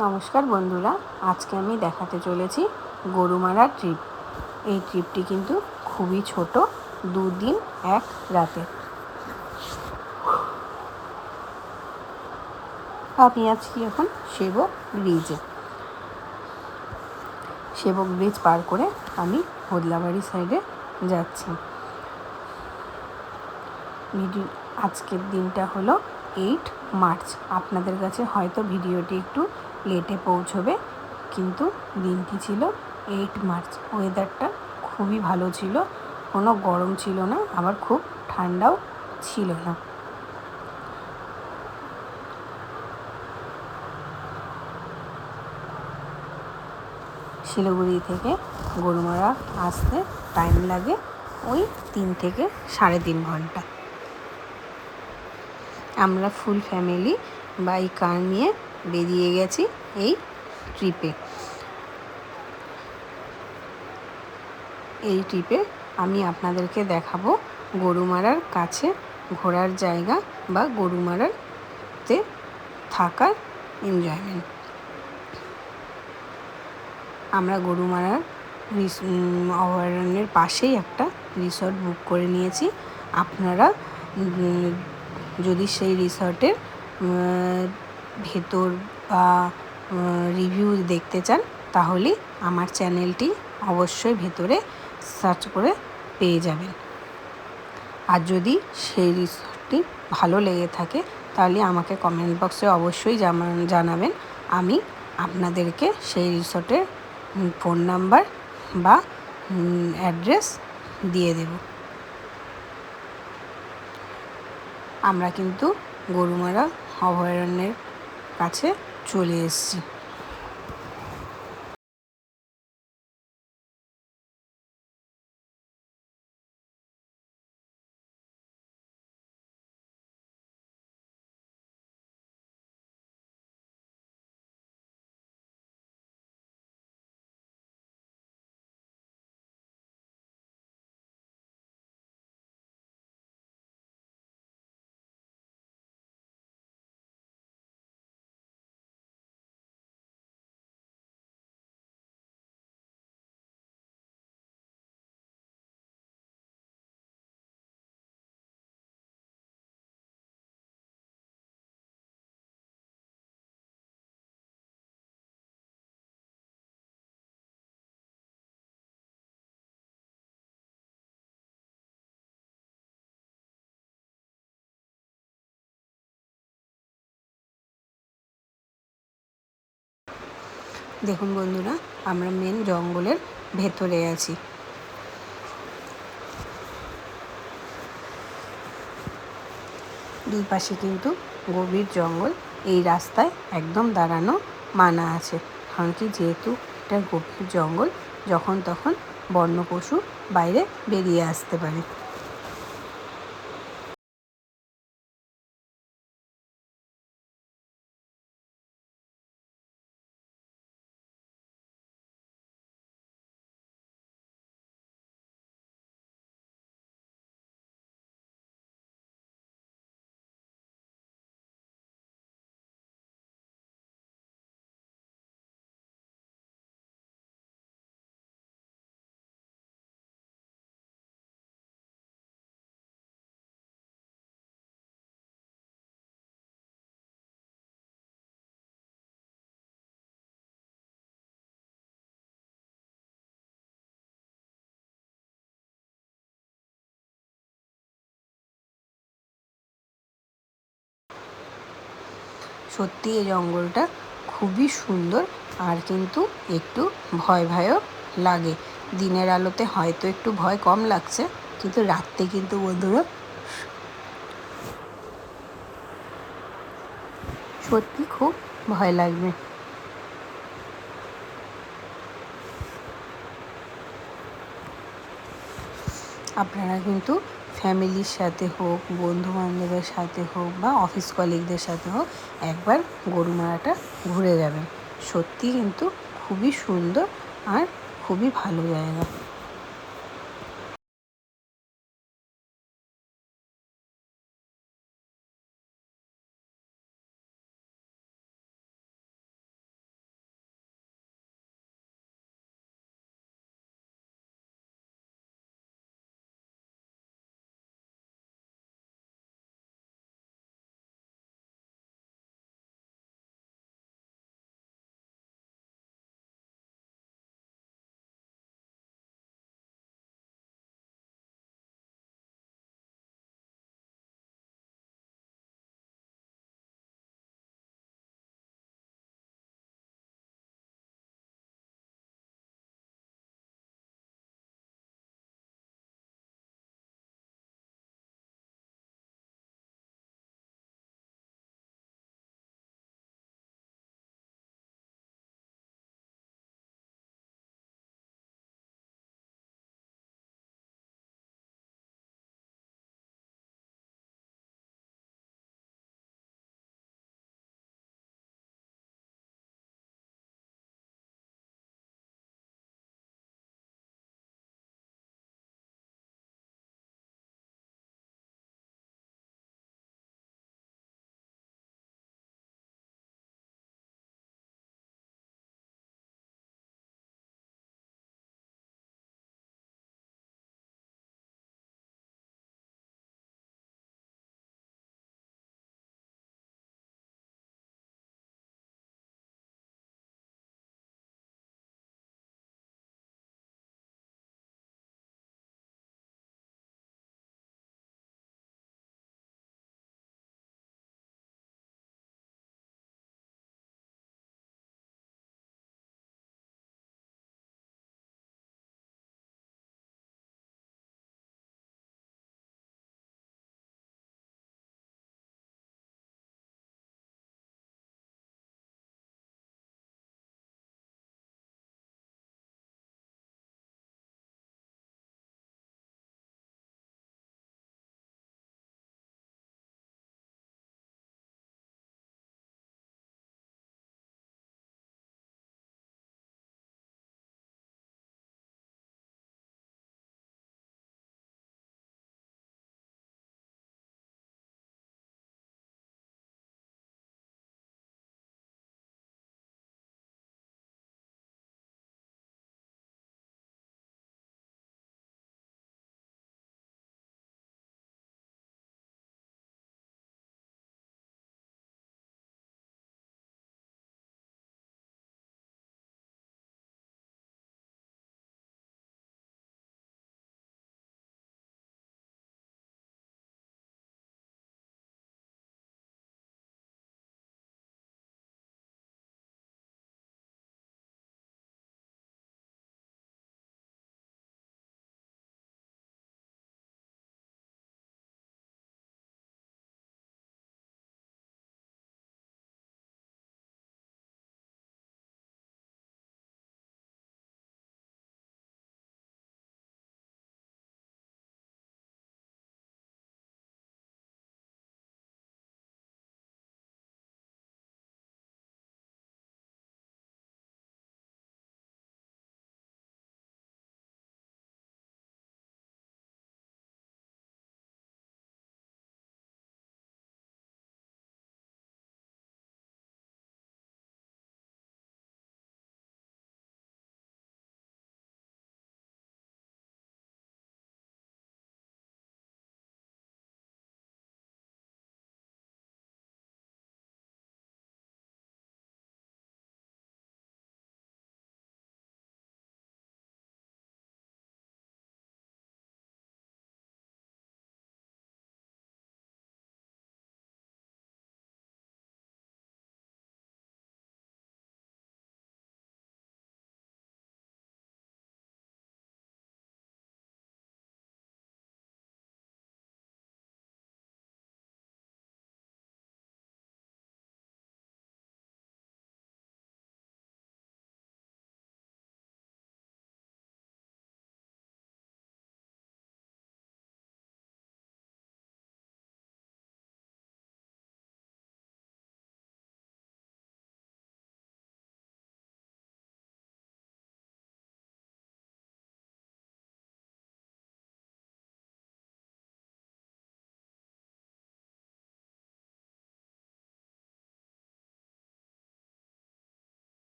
নমস্কার বন্ধুরা, আজকে আমি দেখাতে চলেছি গরুমারা ট্রিপ। এই ট্রিপটি কিন্তু খুবই ছোট, 2 দিন 1 রাতে। আমি আছি এখন সেবক ব্রিজে। সেবক ব্রিজ পার করে আমি হোদলাবাড়ি সাইডে যাচ্ছি। আজকের দিনটা হলো 8 মার্চ। আপনাদের কাছে হয়তো ভিডিওটি একটু লেটে পৌঁছবে, কিন্তু দিনটি ছিল 8 মার্চ। ওয়েদারটা খুবই ভালো ছিল, কোনো গরম ছিল না, আবার খুব ঠান্ডাও ছিল না। শিলিগুড়ি থেকে গরুমারা আসতে টাইম লাগে ওই 3 থেকে 3.5 ঘন্টা। আমরা ফুল ফ্যামিলি বাই কার নিয়ে বেরিয়ে গেছি এই ট্রিপে। এই ট্রিপে আমি আপনাদেরকে দেখাবো গরুমারার কাছে ঘোরার জায়গা বা গরুমারাতে থাকার এনজয়মেন্ট। আমরা গরুমারার অভয়ারণ্যের পাশেই একটা রিসর্ট বুক করে নিয়েছি। আপনারা যদি সেই রিসর্টের ভেতর বা রিভিউ দেখতে চান, তাহলে আমার চ্যানেলটি অবশ্যই ভেতরে সার্চ করে পেয়ে যাবেন। আর যদি সেই রিসর্টটি ভালো লেগে থাকে, তাহলে আমাকে কমেন্ট বক্সে অবশ্যই জানাবেন। আমি আপনাদেরকে সেই রিসর্টের ফোন নাম্বার বা অ্যাড্রেস দিয়ে দেব। আমরা কিন্তু গরুমারা অভয়ারণ্যের কাছে চলে এসেছি। দেখুন বন্ধুরা, আমরা মেন জঙ্গলের ভেতরে আছি। দুই পাশে কিন্তু গভীর জঙ্গল। এই রাস্তায় একদম দাঁড়ানো মানা আছে, কারণ কি যেহেতু এটা গভীর জঙ্গল, যখন তখন বন্য পশু বাইরে বেরিয়ে আসতে পারে। সত্যি এই জঙ্গলটা খুবই সুন্দর, আর কিন্তু একটু ভয় ভয়ও লাগে। দিনের আলোতে হয়তো একটু ভয় কম লাগছে, কিন্তু রাত্রে কিন্তু বন্ধুরা সত্যি খুব ভয় লাগবে। আপনারা কিন্তু ফ্যামিলির সাথে হোক, বন্ধুবান্ধবের সাথে হোক বা অফিস কলিগদের সাথে হোক, একবার গরুমারাটা ঘুরে যাবেন। সত্যি কিন্তু খুবই সুন্দর আর খুবই ভালো জায়গা।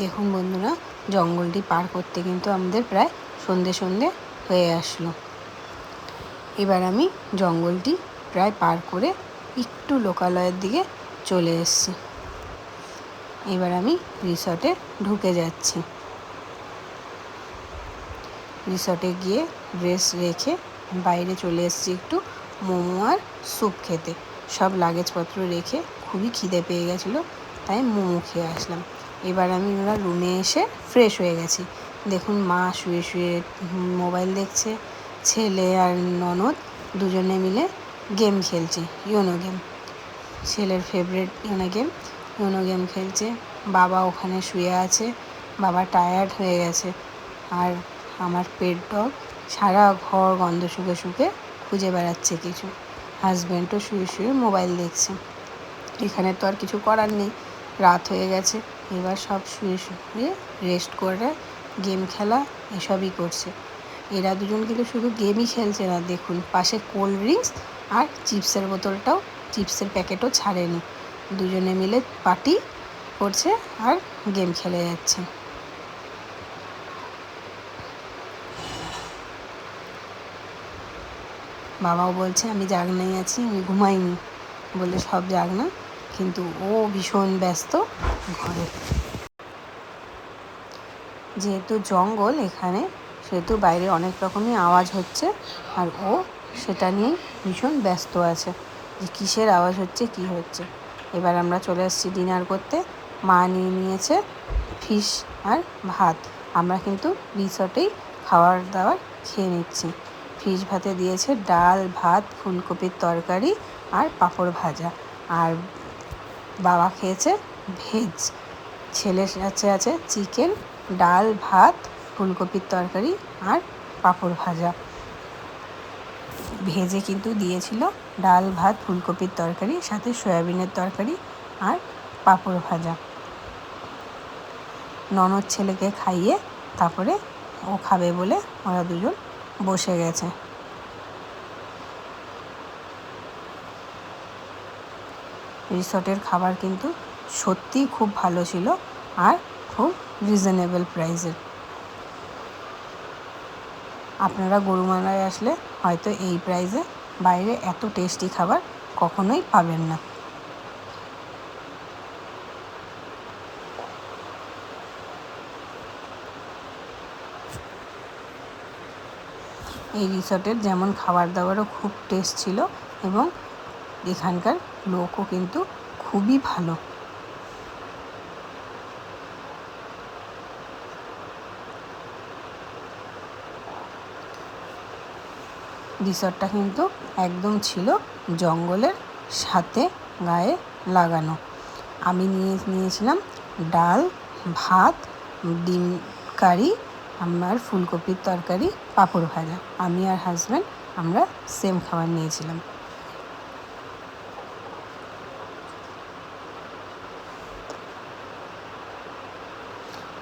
দেখুন বন্ধুরা, জঙ্গলটি পার করতে কিন্তু আমাদের প্রায় সন্ধে সন্ধে হয়ে আসলো। এবার আমি জঙ্গলটি প্রায় পার করে একটু লোকালয়ের দিকে চলে এসেছি। এবার আমি রিসর্টে ঢুকে যাচ্ছি। রিসর্টে গিয়ে ড্রেস রেখে বাইরে চলে এসেছি একটু মোমো আর স্যুপ খেতে। সব লাগেজপত্র রেখে খুবই খিদে পেয়ে গেছিলো, তাই মোমো খেয়ে আসলাম। এবার আমি ওরা রুমে এসে ফ্রেশ হয়ে গেছি। দেখুন মা শুয়ে শুয়ে মোবাইল দেখছে, ছেলে আর ননদ দুজনে মিলে গেম খেলছে, ইউনো গেম, ছেলের ফেভারিট ইউনো গেম খেলছে। বাবা ওখানে শুয়ে আছে, বাবা টায়ার্ড হয়ে গেছে। আর আমার পেট ডগ সারা ঘর গন্ধ শুকে শুকে খুঁজে বেড়াচ্ছে কিছু। হাজব্যান্ডও শুয়ে শুয়ে মোবাইল দেখছে। এখানে তো আর কিছু করার নেই, রাত হয়ে গেছে। এবার সব শুয়ে শুয়ে রেস্ট করে গেম খেলা এসবই করছে। এরা দুজন কিন্তু শুধু গেমই খেলছে না, দেখুন পাশে কোল্ড ড্রিঙ্কস আর চিপসের বোতলটাও, চিপসের প্যাকেটও ছাড়েনি। দুজনে মিলে পার্টি করছে আর গেম খেলে যাচ্ছে। বাবাও বলছে আমি জাগনাই আছি, আমি ঘুমাইনি বলে সব জাগনা, কিন্তু ও ভীষণ ব্যস্ত ঘরে। যেহেতু জঙ্গল এখানে, সেহেতু বাইরে অনেক রকমই আওয়াজ হচ্ছে, আর ও সেটা নিয়েই ভীষণ ব্যস্ত আছে যে কিসের আওয়াজ হচ্ছে, কি হচ্ছে। এবার আমরা চলে এসেছি ডিনার করতে। মা নিয়ে নিয়েছে ফিশ আর ভাত। আমরা কিন্তু রিসর্টেই খাবার দাবার খেয়ে নিচ্ছি। ফিশ ভাতে দিয়েছে ডাল, ভাত, ফুলকপির তরকারি আর পাঁপড় ভাজা। আর বাবা খেয়েছে ভেজ। ছেলের কাছে আছে চিকেন, ডাল, ভাত, ফুলকপির তরকারি আর পাঁপড় ভাজা। ভেজে কিন্তু দিয়েছিল ডাল, ভাত, ফুলকপির তরকারি, সাথে সয়াবিনের তরকারি আর পাঁপড় ভাজা। ননদ ছেলেকে খাইয়ে তারপরে ও খাবে বলে ওরা দুজন বসে গেছে। রিসর্টের খাবার কিন্তু সত্যিই খুব ভালো ছিল আর খুব রিজনেবল প্রাইসের। আপনারা গরুমারায় আসলে হয়তো এই প্রাইসে বাইরে এত টেস্টি খাবার কখনোই পাবেন না। এই রিসর্টের যেমন খাবার দাবারও খুব টেস্ট ছিল এবং এখানকার লোকও কিন্তু খুবই ভালো। রিসর্টটা কিন্তু একদম ছিল জঙ্গলের সাথে গায়ে লাগানো। আমি নিয়েছিলাম ডাল, ভাত, ডিম কারি, আমার ফুলকপির তরকারি, পাঁপড় ভাজা। আমি আর হাজব্যান্ড আমরা সেম খাবার নিয়েছিলাম।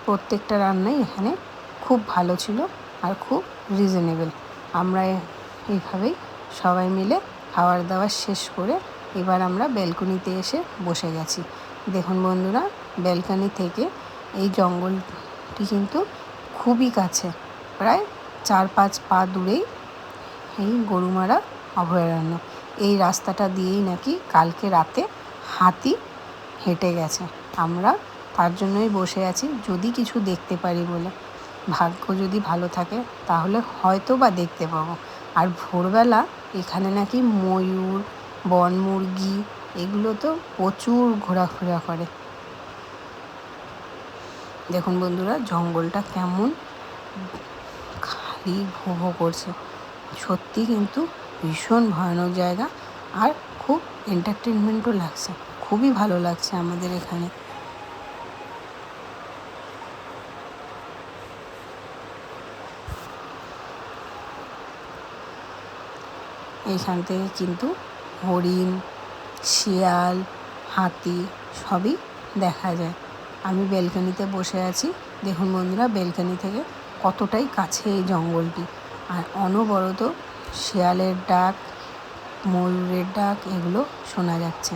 প্রত্যেকটা রান্নাই এখানে খুব ভালো ছিল আর খুব রিজনেবল। আমরা এইভাবেই সবাই মিলে খাবার দাবার শেষ করে এবার আমরা ব্যালকনিতে এসে বসে গেছি। দেখুন বন্ধুরা, ব্যালকনি থেকে এই জঙ্গলটি কিন্তু খুবই কাছে, প্রায় 4-5 পা দূরেই এই গরুমারা অভয়ারণ্য। এই রাস্তাটা দিয়েই নাকি কালকে রাতে হাতি হেঁটে গেছে। আমরা তার জন্যই বসে আছি, যদি কিছু দেখতে পারি বলে। ভাগ্য যদি ভালো থাকে তাহলে হয়তো বা দেখতে পাবো। আর ভোরবেলা এখানে নাকি ময়ূর, বনমুরগি এগুলো তো প্রচুর ঘোরাফেরা করে। দেখুন বন্ধুরা, জঙ্গলটা কেমন খালি ভো ভো করছে। সত্যি কিন্তু ভীষণ ভয়ানক জায়গা, আর খুব এন্টারটেনমেন্টও লাগছে, খুবই ভালো লাগছে আমাদের এখানে। এইখান থেকে কিন্তু হরিণ, শিয়াল, হাতি সবই দেখা যায়। আমি ব্যালকনিতে বসে আছি। দেখুন বন্ধুরা, ব্যালকনি থেকে কতটাই কাছে এই জঙ্গলটি। আর অনবরত শিয়ালের ডাক, ময়ূরের ডাক এগুলো শোনা যাচ্ছে।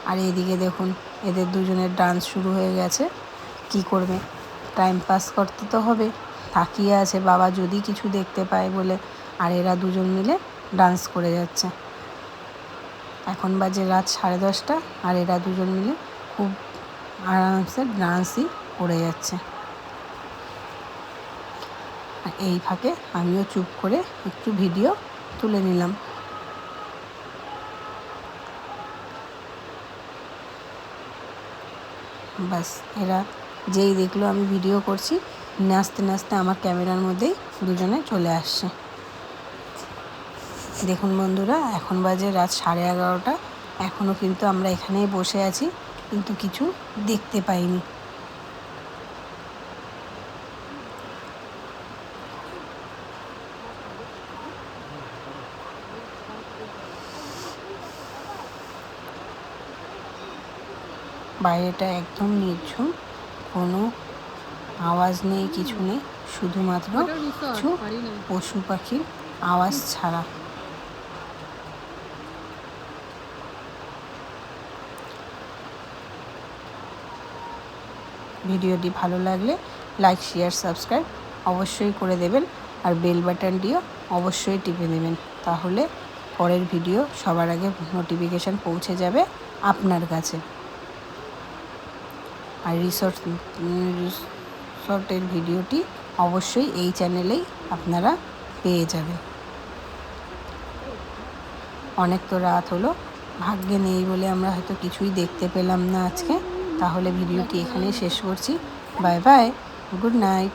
আর এদিকে দেখুন, এদের দুজনের ডান্স শুরু হয়ে গেছে। কি করবে, টাইম পাস করতে তো হবে। তাকিয়ে আছে বাবা যদি কিছু দেখতে পায় বলে, আর এরা দুজন মিলে ডান্স করে যাচ্ছে। এখন বাজে রাত 10:30 আর এরা দুজন মিলে খুব আরামসে ডান্সই করে যাচ্ছে। আর এই ফাঁকে আমিও চুপ করে একটু ভিডিও তুলে নিলাম। বাস এরা যেই দেখলো আমি ভিডিও করছি, নাচতে নাচতে আমার ক্যামেরার মধ্যেই দুজনে চলে আসছে। দেখুন বন্ধুরা, এখন বাজে রাত 11:30, এখনও কিন্তু আমরা এখানেই বসে আছি, কিন্তু কিছু দেখতে পাইনি। বাইরেটা একদম নির্ঝুম, কোনো আওয়াজ নেই, কিছু নেই, শুধুমাত্র কিছু পশু পাখির আওয়াজ ছাড়া। ভিডিওটি ভালো লাগলে লাইক, শেয়ার, সাবস্ক্রাইব অবশ্যই করে দেবেন, আর বেল বাটনটিও অবশ্যই টিপে দেবেন, তাহলে পরের ভিডিও সবার আগে নোটিফিকেশান পৌঁছে যাবে আপনার কাছে। আর রিসর্টের ভিডিওটি অবশ্যই এই চ্যানেলেই আপনারা পেয়ে যাবেন। অনেক তো রাত হলো, ভাগ্যে নেই বলে আমরা হয়তো কিছুই দেখতে পেলাম না আজকে। তাহলে ভিডিওটি এখানেই শেষ করছি। Bye bye, good night.